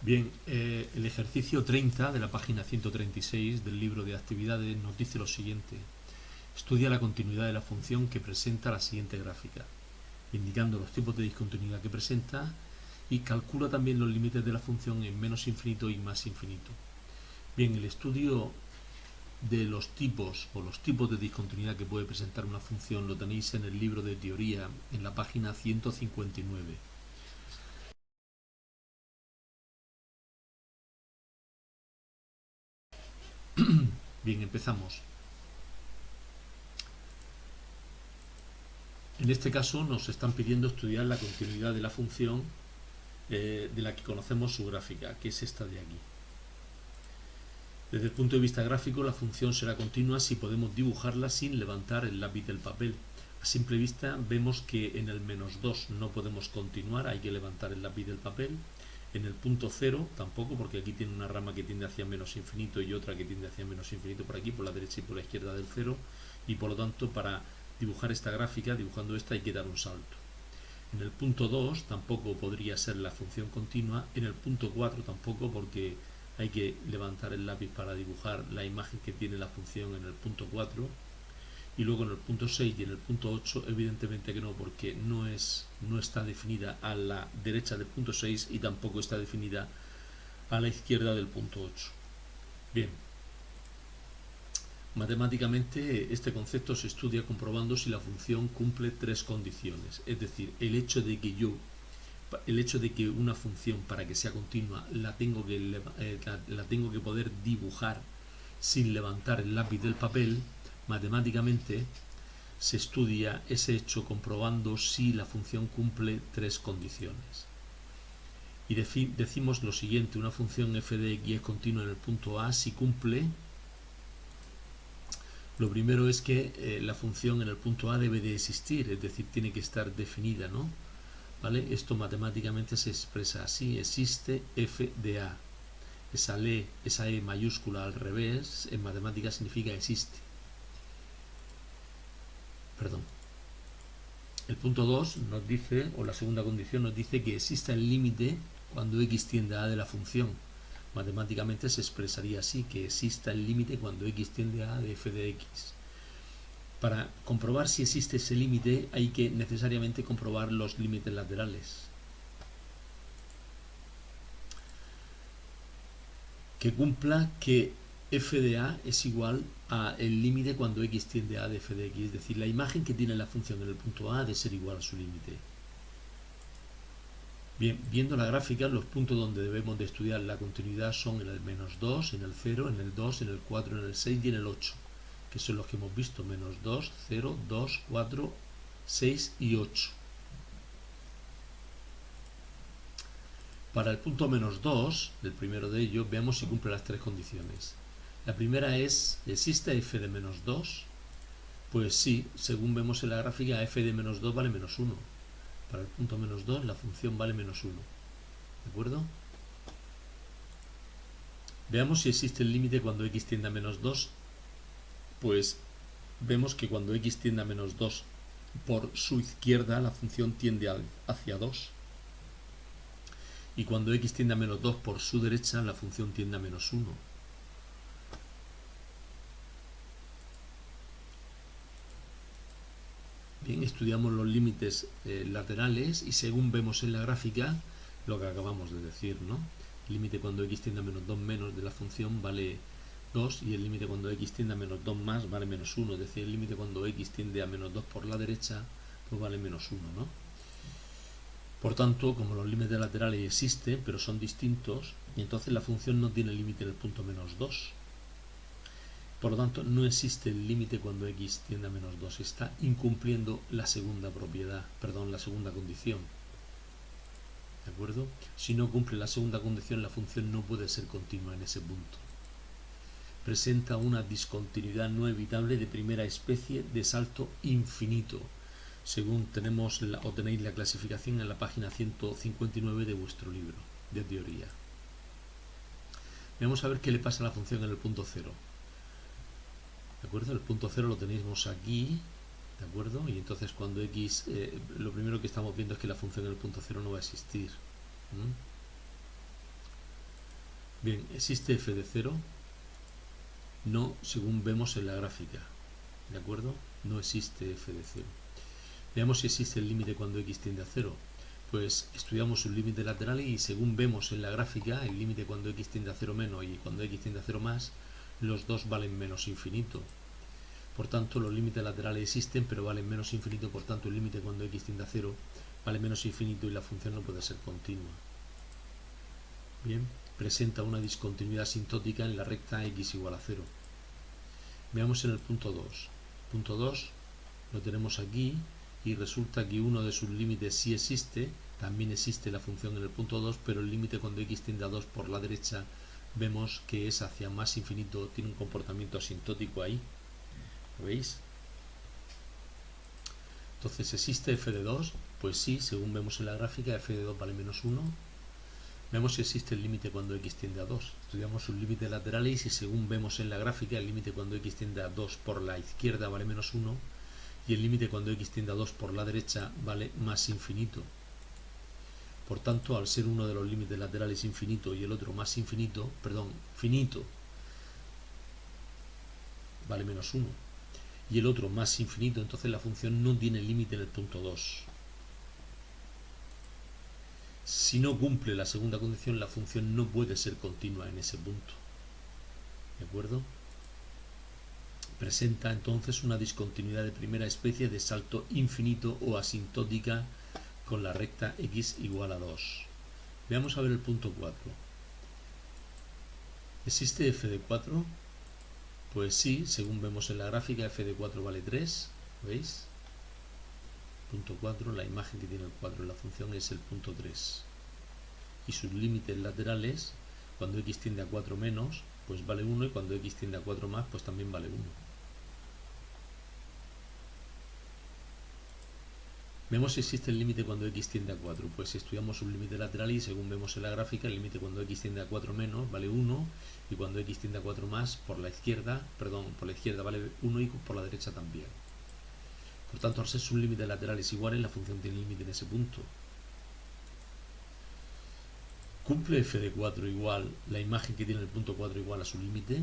Bien, el ejercicio 30 de la página 136 del libro de actividades nos dice lo siguiente. Estudia la continuidad de la función que presenta la siguiente gráfica, indicando los tipos de discontinuidad que presenta, y calcula también los límites de la función en menos infinito y más infinito. Bien, el estudio de los tipos o los tipos de discontinuidad que puede presentar una función lo tenéis en el libro de teoría en la página 159. Bien, empezamos. En este caso nos están pidiendo estudiar la continuidad de la función de la que conocemos su gráfica, que es esta de aquí. Desde el punto de vista gráfico, la función será continua si podemos dibujarla sin levantar el lápiz del papel. A simple vista vemos que en el -2 no podemos continuar, hay que levantar el lápiz del papel. En el punto 0 tampoco, porque aquí tiene una rama que tiende hacia menos infinito y otra que tiende hacia menos infinito por aquí, por la derecha y por la izquierda del 0, y por lo tanto para dibujar esta gráfica, dibujando esta, hay que dar un salto. En el punto 2 tampoco podría ser la función continua, en el punto 4 tampoco, porque hay que levantar el lápiz para dibujar la imagen que tiene la función en el punto 4, y luego en el punto 6 y en el punto 8 evidentemente que no, porque no está definida a la derecha del punto 6 y tampoco está definida a la izquierda del punto 8. Bien, matemáticamente este concepto se estudia comprobando si la función cumple tres condiciones, es decir, el hecho de que una función, para que sea continua, la tengo que poder dibujar sin levantar el lápiz del papel. Matemáticamente se estudia ese hecho comprobando si la función cumple tres condiciones. Y decimos lo siguiente: una función f de x es continua en el punto A si cumple. Lo primero es que la función en el punto A debe de existir, es decir, tiene que estar definida, ¿no? ¿Vale? Esto matemáticamente se expresa así: existe f de A. Esa E mayúscula al revés en matemáticas significa existe. Perdón. El punto 2 nos dice, o la segunda condición nos dice, que exista el límite cuando x tiende a A de la función. Matemáticamente se expresaría así: que exista el límite cuando x tiende a A de f de x. Para comprobar si existe ese límite hay que necesariamente comprobar los límites laterales. Que cumpla que f de A es igual a el límite cuando x tiende a A de f de x, es decir, la imagen que tiene la función en el punto A ha de ser igual a su límite. Bien, viendo la gráfica, los puntos donde debemos de estudiar la continuidad son en el -2, en el 0, en el 2, en el 4, en el 6 y en el 8, que son los que hemos visto: -2, 0, 2, 4, 6 y 8. Para el punto -2, el primero de ellos, veamos si cumple las tres condiciones. La primera es: ¿existe f de -2? Pues sí, según vemos en la gráfica, f de -2 vale -1. Para el punto -2 la función vale -1. ¿De acuerdo? Veamos si existe el límite cuando x tiende a -2. Pues vemos que cuando x tiende a -2 por su izquierda, la función tiende hacia 2. Y cuando x tiende a -2 por su derecha, la función tiende a -1. Bien, estudiamos los límites laterales y según vemos en la gráfica, lo que acabamos de decir, ¿no? El límite cuando x tiende a -2 menos de la función vale 2, y el límite cuando x tiende a -2 más vale -1, es decir, el límite cuando x tiende a -2 por la derecha pues vale -1, ¿no? Por tanto, como los límites laterales existen, pero son distintos, y entonces la función no tiene límite en el punto -2. Por lo tanto, no existe el límite cuando x tiende a -2. Está incumpliendo la segunda la segunda condición. ¿De acuerdo? Si no cumple la segunda condición, la función no puede ser continua en ese punto. Presenta una discontinuidad no evitable de primera especie de salto infinito, según tenéis la clasificación en la página 159 de vuestro libro de teoría. Vamos a ver qué le pasa a la función en el punto 0. ¿De acuerdo? El punto 0 lo tenemos aquí, ¿de acuerdo? Y entonces cuando x, lo primero que estamos viendo es que la función en el punto 0 no va a existir. Bien, ¿existe f de 0? No, según vemos en la gráfica. ¿De acuerdo? No existe f de 0. Veamos si existe el límite cuando x tiende a 0. Pues estudiamos sus límites laterales y según vemos en la gráfica, el límite cuando x tiende a 0 menos y cuando x tiende a 0 más, los dos valen menos infinito. Por tanto, los límites laterales existen, pero valen menos infinito, por tanto, el límite cuando x tiende a 0 vale menos infinito y la función no puede ser continua. Bien, presenta una discontinuidad asintótica en la recta x igual a 0. Veamos en el punto 2. Punto 2 lo tenemos aquí y resulta que uno de sus límites sí existe, también existe la función en el punto 2, pero el límite cuando x tiende a 2 por la derecha vemos que es hacia más infinito, tiene un comportamiento asintótico ahí. ¿Lo veis? Entonces, ¿existe f de 2? Pues sí, según vemos en la gráfica, f de 2 vale menos 1. Veamos si existe el límite cuando x tiende a 2. Estudiamos sus límites laterales y según vemos en la gráfica, el límite cuando x tiende a 2 por la izquierda vale menos 1 y el límite cuando x tiende a 2 por la derecha vale más infinito. Por tanto, al ser uno de los límites laterales infinito y el otro más infinito, finito, vale menos 1, y el otro más infinito, entonces la función no tiene límite en el punto 2. Si no cumple la segunda condición, la función no puede ser continua en ese punto. ¿De acuerdo? Presenta entonces una discontinuidad de primera especie de salto infinito o asintótica con la recta x igual a 2. Veamos a ver el punto 4. ¿Existe f de 4? Pues sí, según vemos en la gráfica, f de 4 vale 3. ¿Veis? Punto 4, la imagen que tiene el 4 en la función es el punto 3. Y sus límites laterales, cuando x tiende a 4 menos, pues vale 1, y cuando x tiende a 4 más, pues también vale 1. Vemos si existe el límite cuando x tiende a 4. Pues estudiamos un límite lateral y según vemos en la gráfica, el límite cuando x tiende a 4 menos vale 1 y cuando x tiende a 4 más por la izquierda vale 1 y por la derecha también. Por tanto, al ser sus límites laterales iguales, la función tiene límite en ese punto. ¿Cumple f de 4 igual, la imagen que tiene el punto 4 igual a su límite?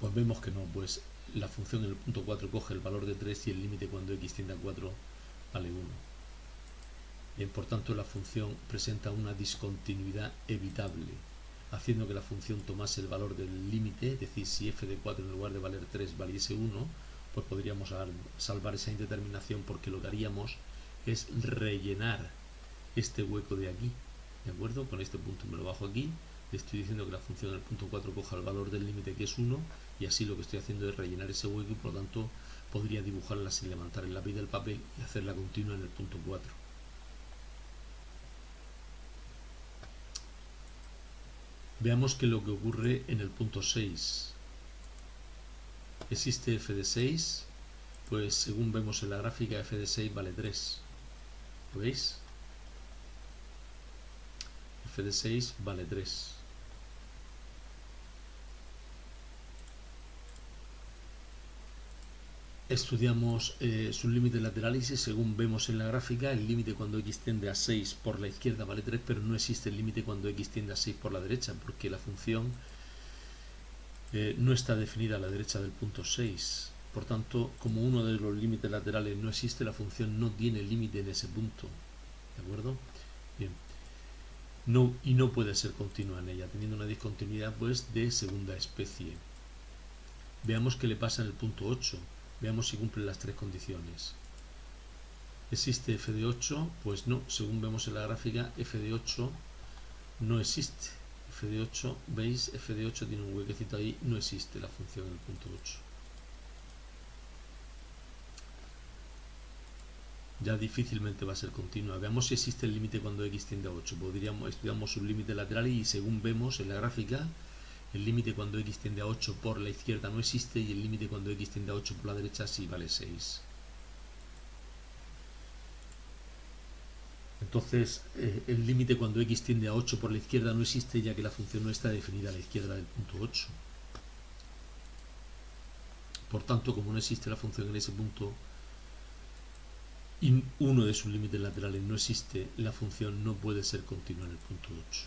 Pues vemos que no, pues la función en el punto 4 coge el valor de 3 y el límite cuando x tiende a 4 vale 1. Bien, por tanto, la función presenta una discontinuidad evitable, haciendo que la función tomase el valor del límite, es decir, si f de 4 en lugar de valer 3 valiese 1, pues podríamos salvar esa indeterminación porque lo que haríamos es rellenar este hueco de aquí, ¿de acuerdo? Con este punto me lo bajo aquí, le estoy diciendo que la función del punto 4 coja el valor del límite que es 1 y así lo que estoy haciendo es rellenar ese hueco y por lo tanto podría dibujarla sin levantar el lápiz del papel y hacerla continua en el punto 4. Veamos qué es lo que ocurre en el punto 6. ¿Existe f de 6? Pues según vemos en la gráfica, f de 6 vale 3. ¿Lo veis? F de 6 vale 3. Estudiamos sus límites laterales y según vemos en la gráfica, el límite cuando x tiende a 6 por la izquierda vale 3, pero no existe el límite cuando x tiende a 6 por la derecha, porque la función no está definida a la derecha del punto 6. Por tanto, como uno de los límites laterales no existe, la función no tiene límite en ese punto. ¿De acuerdo? Bien. Y no puede ser continua en ella, teniendo una discontinuidad pues de segunda especie. Veamos qué le pasa en el punto 8. Veamos si cumple las tres condiciones. ¿Existe f de 8? Pues no, según vemos en la gráfica, f de 8 no existe. F de 8, ¿veis? F de 8 tiene un huequecito ahí, no existe la función en el punto 8. Ya difícilmente va a ser continua. Veamos si existe el límite cuando x tiende a 8. Estudiamos sus límites laterales y según vemos en la gráfica, el límite cuando x tiende a 8 por la izquierda no existe y el límite cuando x tiende a 8 por la derecha sí vale 6. Entonces, el límite cuando x tiende a 8 por la izquierda no existe ya que la función no está definida a la izquierda del punto 8. Por tanto, como no existe la función en ese punto y uno de sus límites laterales no existe, la función no puede ser continua en el punto 8.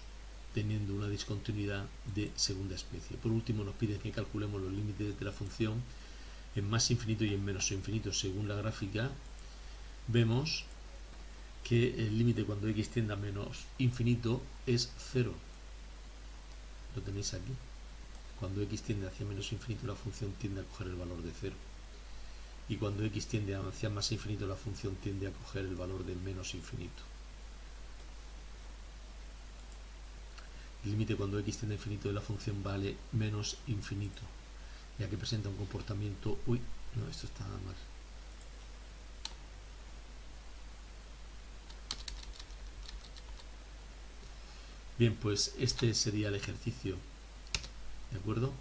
teniendo una discontinuidad de segunda especie. Por último, nos piden que calculemos los límites de la función en más infinito y en menos infinito. Según la gráfica, vemos que el límite cuando x tiende a menos infinito es 0. Lo tenéis aquí. Cuando x tiende hacia menos infinito, la función tiende a coger el valor de 0. Y cuando x tiende hacia más infinito, la función tiende a coger el valor de menos infinito. El límite cuando x tiende a infinito de la función vale menos infinito, ya que presenta un comportamiento... Uy, no, esto está mal. Bien, pues este sería el ejercicio, ¿de acuerdo?